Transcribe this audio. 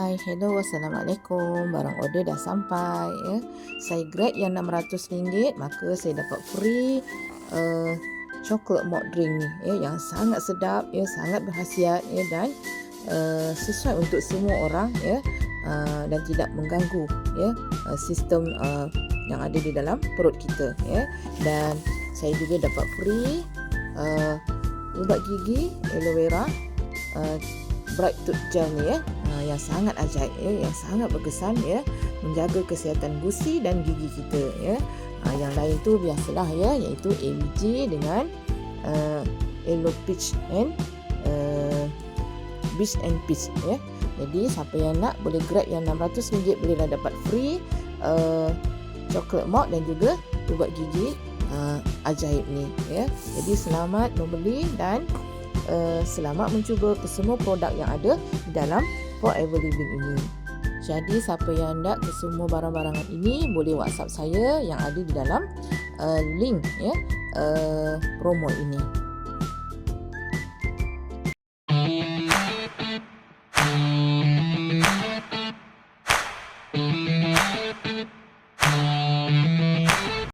Hai, hello, Assalamualaikum. Barang order dah sampai ya. Saya grab yang RM600, maka saya dapat free chocolate malt drink ni ya, yang sangat sedap ya, sangat berkhasiat ya, dan sesuai untuk semua orang ya, dan tidak mengganggu ya sistem yang ada di dalam perut kita ya. Dan saya juga dapat free ubat gigi aloe vera bright tooth gel ni ya, yang sangat ajaib ya, yang sangat berkesan ya, menjaga kesihatan gusi dan gigi kita ya. Yang lain tu biasalah ya, iaitu AVG dengan Aloe Peach and Beach and Peach ya. Jadi siapa yang nak boleh grab yang RM600, bolehlah dapat free chocolate malt dan juga ubat gigi ajaib ni ya. Jadi selamat membeli dan selamat mencuba ke semua produk yang ada di dalam Forever Living ini. Jadi siapa yang nak ke semua barang-barangan ini, boleh WhatsApp saya yang ada di dalam link ya promo ini.